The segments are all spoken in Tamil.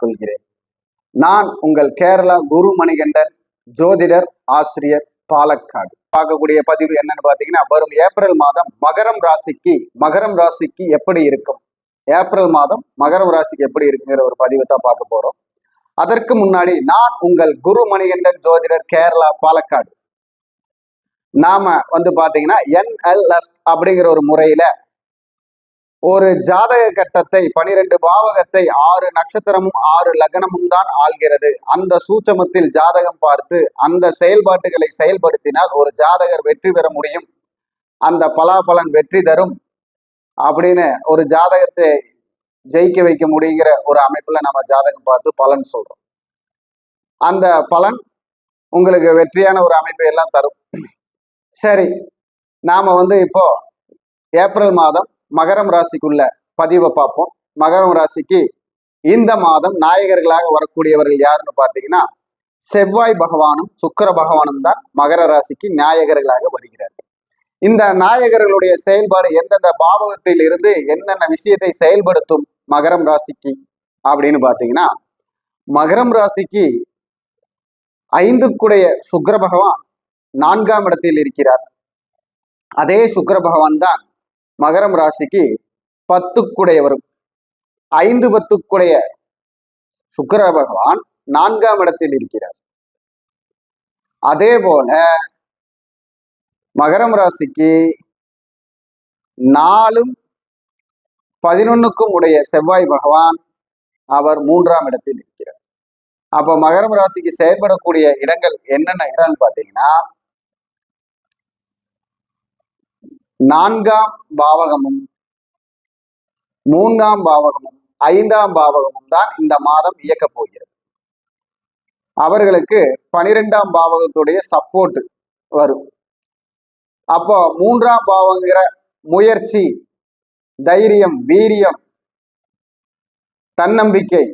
கொள்கிறேன். நான் உங்கள் கேரளா குரு மணிகண்டன், ஜோதிடர், ஆசிரியர், பாலக்காடு. பார்க்கக்கூடிய பதிவு என்னன்னு பாத்தீங்கன்னா, வரும் ஏப்ரல் மாதம் மகரம் ராசிக்கு எப்படி இருக்கும், ஏப்ரல் மாதம் மகரம் ராசிக்கு எப்படி இருக்குங்கிற ஒரு பதிவை தான் பார்க்க போறோம். அதற்கு முன்னாடி, நான் உங்கள் குரு மணிகண்டன், ஜோதிடர், கேரளா, பாலக்காடு. நாம பாத்தீங்கன்னா NLS அப்படிங்கிற ஒரு முறையில ஒரு ஜாதக கட்டத்தை 12 பாவகத்தை 6 நட்சத்திரமும் 6 லக்னமும் தான் ஆள்கிறது. அந்த சூட்சமத்தில் ஜாதகம் பார்த்து அந்த செயல்பாட்டுகளை செயல்படுத்தினால் ஒரு ஜாதகர் வெற்றி பெற முடியும், அந்த பலாபலன் வெற்றி தரும் அப்படின்னு ஒரு ஜாதகத்தை ஜெயிக்க வைக்க முடிகிற ஒரு அமைப்புல நம்ம ஜாதகம் பார்த்து பலன் சொல்றோம். அந்த பலன் உங்களுக்கு வெற்றியான ஒரு அமைப்பை எல்லாம் தரும். சரி, நாம இப்போ ஏப்ரல் மாதம் மகரம் ராசிக்குள்ள பதிவை பார்ப்போம். மகரம் ராசிக்கு இந்த மாதம் நாயகர்களாக வரக்கூடியவர்கள் யாருன்னு பார்த்தீங்கன்னா, செவ்வாய் பகவானும் சுக்கிர பகவானும் தான் மகர ராசிக்கு நாயகர்களாக வருகிறார்கள். இந்த நாயகர்களுடைய செயல்பாடு எந்தெந்த பாவகத்தில் இருந்து என்னென்ன விஷயத்தை செயல்படுத்தும் மகரம் ராசிக்கு அப்படின்னு பார்த்தீங்கன்னா, மகரம் ராசிக்கு 5க்குடைய சுக்கிர பகவான் 4ஆம் இடத்தில் இருக்கிறார். அதே சுக்கிர பகவான் தான் மகரம் ராசிக்கு 10க்குடையவரும். 5, 10க்குடைய சுக்கிர பகவான் 4ஆம் இடத்தில் இருக்கிறார். அதே போல மகரம் ராசிக்கு 4ம் 11க்கும் உடைய செவ்வாய் பகவான் அவர் 3ஆம் இடத்தில் இருக்கிறார். அப்ப மகரம் ராசிக்கு செயல்படக்கூடிய இடங்கள் என்னென்ன இடம்னு பார்த்தீங்கன்னா, 4ஆம் பாவகமும் 3ஆம் பாவகமும் 5ஆம் பாவகமும் தான் இந்த மாதம் இயக்க போகிறது. அவர்களுக்கு 12ஆம் பாவகத்துடைய சப்போர்ட் வரும். அப்போ 3ஆம் பாவங்கிற முயற்சி, தைரியம், வீரியம், தன்னம்பிக்கை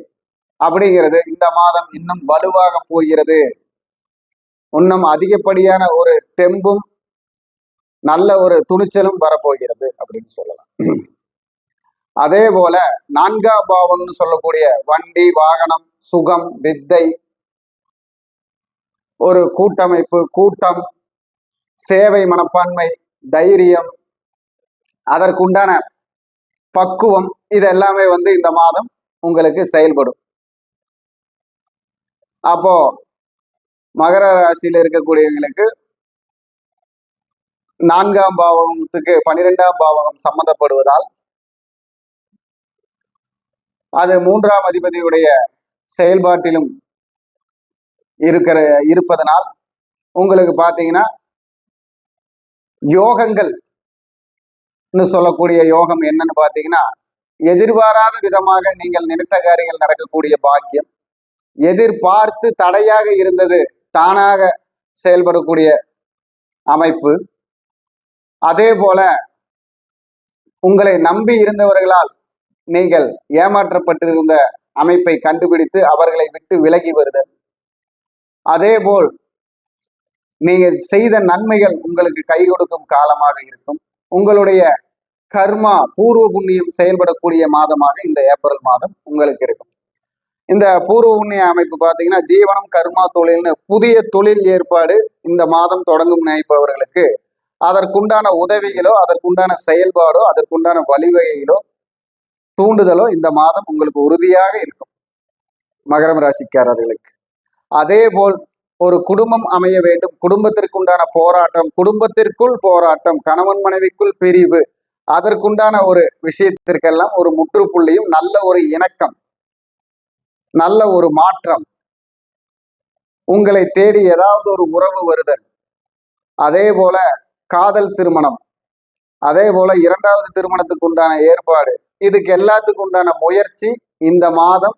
அப்படிங்கிறது இந்த மாதம் இன்னும் வலுவாக போகிறது. இன்னும் அதிகப்படியான ஒரு தெம்பும் நல்ல ஒரு துணிச்சலும் வரப்போகிறது அப்படின்னு சொல்லலாம். அதே போல 4ஆம் பாவம்னு சொல்லக்கூடிய வண்டி, வாகனம், சுகம், வித்தை, ஒரு கூட்டமைப்பு, கூட்டம், சேவை மனப்பான்மை, தைரியம், அதற்குண்டான பக்குவம், இது எல்லாமே இந்த மாதம் உங்களுக்கு செயல்படும். அப்போ மகர ராசியில இருக்கக்கூடியவங்களுக்கு 4ஆம் பாவகத்துக்கு 12ஆம் பாவகம் சம்பந்தப்படுவதால், அது 3ஆம் அதிபதியுடைய செயல்பாட்டிலும் இருப்பதனால் உங்களுக்கு பார்த்தீங்கன்னா யோகங்கள் சொல்லக்கூடிய யோகம் என்னன்னு பார்த்தீங்கன்னா, எதிர்பாராத விதமாக நீங்கள் நினைத்த காரியங்கள் நடக்கக்கூடிய பாக்கியம், எதிர்பார்த்து தடையாக இருந்தது தானாக செயல்படக்கூடிய அமைப்பு, அதே போல உங்களை நம்பி இருந்தவர்களால் நீங்கள் ஏமாற்றப்பட்டிருந்த அமைப்பை கண்டுபிடித்து அவர்களை விட்டு விலகி வருதல், அதே போல் நீங்கள் செய்த நன்மைகள் உங்களுக்கு கை கொடுக்கும் காலமாக இருக்கும். உங்களுடைய கர்மா, பூர்வ புண்ணியம் செயல்படக்கூடிய மாதமாக இந்த ஏப்ரல் மாதம் உங்களுக்கு இருக்கும். இந்த பூர்வ புண்ணிய அமைப்பு பார்த்தீங்கன்னா, ஜீவனம், கர்மா, தொழில்னு புதிய தொழில் ஏற்பாடு இந்த மாதம் தொடங்கும் நினைப்பவர்களுக்கு அதற்குண்டான உதவிகளோ, அதற்குண்டான செயல்பாடோ, அதற்குண்டான வழிவகைகளோ, தூண்டுதலோ இந்த மாதம் உங்களுக்கு உறுதியாக இருக்கும் மகரம் ராசிக்காரர்களுக்கு. அதே போல் ஒரு குடும்பம் அமைய வேண்டும், குடும்பத்திற்குண்டான போராட்டம், குடும்பத்திற்குள் போராட்டம், கணவன் மனைவிக்குள் பிரிவு, அதற்குண்டான ஒரு விஷயத்திற்கெல்லாம் ஒரு முற்றுப்புள்ளியும், நல்ல ஒரு இணக்கம், நல்ல ஒரு மாற்றம், உங்களை தேடி ஏதாவது ஒரு உறவு வருதல், அதே போல காதல் திருமணம், அதே போல 2வது திருமணத்துக்கு உண்டான ஏற்பாடு, இதுக்கு எல்லாத்துக்கு உண்டான முயற்சி இந்த மாதம்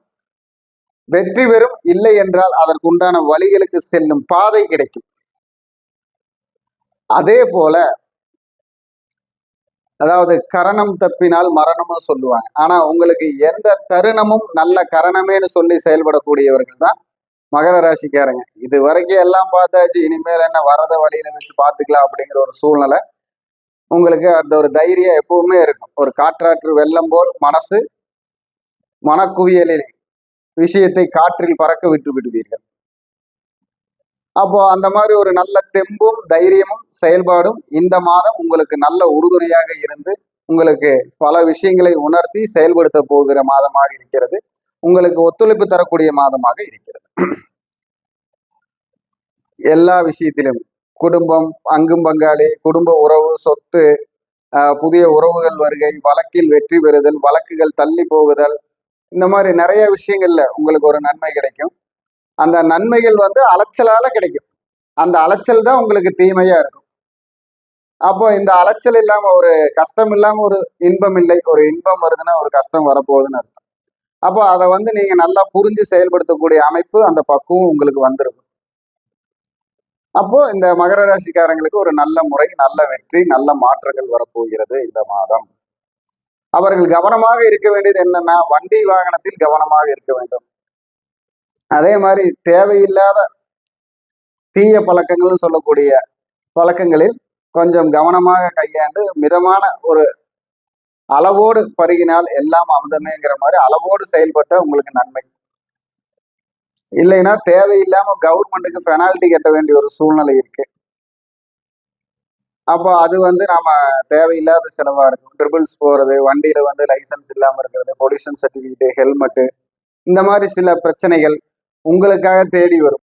வெற்றி பெறும். இல்லை என்றால் அதற்குண்டான வழிகளுக்கு செல்லும் பாதை கிடைக்கும். அதே போல அதாவது கரணம் தப்பினால் மரணமும் சொல்லுவாங்க. ஆனா உங்களுக்கு எந்த தருணமும் நல்ல கரணமேன்னு சொல்லி செயல்படக்கூடியவர்கள் தான் மகர ராசிக்காரங்க. இது வரைக்கும் எல்லாம் பார்த்தாச்சு, இனிமேல் என்ன வரத வழியில வச்சு பார்த்துக்கலாம் அப்படிங்கிற ஒரு சூழ்நிலை உங்களுக்கு, அந்த ஒரு தைரியம் எப்பவுமே இருக்கும். ஒரு காற்றாற்று வெள்ளம் போல் மனசு மனக்குவியலில் விஷயத்தை காற்றில் பறக்க விட்டு விடுவீர்கள். அப்போ அந்த மாதிரி ஒரு நல்ல தெம்பும் தைரியமும் செயல்பாடும் இந்த மாதம் உங்களுக்கு நல்ல உறுதுணையாக இருந்து உங்களுக்கு பல விஷயங்களை உணர்த்தி செயல்படுத்த போகிற மாதமாக இருக்கிறது. உங்களுக்கு ஒத்துழைப்பு தரக்கூடிய மாதமாக இருக்கிறது. எல்லா விஷயத்திலும் குடும்பம், அங்கும் பங்காளி, குடும்ப உறவு, சொத்து, புதிய உறவுகள் வருகை, வழக்கில் வெற்றி பெறுதல், வழக்குகள் தள்ளி போகுதல், இந்த மாதிரி நிறைய விஷயங்கள்ல உங்களுக்கு ஒரு நன்மை கிடைக்கும். அந்த நன்மைகள் அலைச்சலால கிடைக்கும். அந்த அலைச்சல் தான் உங்களுக்கு தீமையா இருக்கும். அப்போ இந்த அலைச்சல் இல்லாம ஒரு கஷ்டம் இல்லாம ஒரு இன்பம் இல்லை. ஒரு இன்பம் வருதுன்னா ஒரு கஷ்டம் வரப்போகுதுன்னு அர்த்தம். அப்போ அதை நீங்க நல்லா புரிஞ்சு செயல்படுத்தக்கூடிய அமைப்பு, அந்த பக்குவம் உங்களுக்கு வந்துடும். அப்போ இந்த மகர ராசிக்காரங்களுக்கு ஒரு நல்ல முறை, நல்ல வெற்றி, நல்ல மாற்றங்கள் வரப்போகிறது இந்த மாதம். அவர்கள் கவனமாக இருக்க வேண்டியது என்னன்னா, வண்டி வாகனத்தில் கவனமாக இருக்க வேண்டும். அதே மாதிரி தேவையில்லாத தீய பழக்கங்கள் சொல்லக்கூடிய பழக்கங்களில் கொஞ்சம் கவனமாக கையாண்டு மிதமான ஒரு அளவோடு பருகினால் எல்லாம் அமுதமேங்கிற மாதிரி அளவோடு செயல்பட்ட உங்களுக்கு நன்மை. இல்லைன்னா தேவையில்லாம கவர்மெண்ட்டுக்கு பெனால்டி கட்ட வேண்டிய ஒரு சூழ்நிலை இருக்கு. அப்போ அது நாம தேவையில்லாத செலவா இருக்கும். ட்ரிபிள்ஸ் போறது, வண்டியில லைசன்ஸ் இல்லாம இருக்கிறது, பொல்யூஷன் சர்டிபிகேட், ஹெல்மெட்டு, இந்த மாதிரி சில பிரச்சனைகள் உங்களுக்காக தேடி வரும்.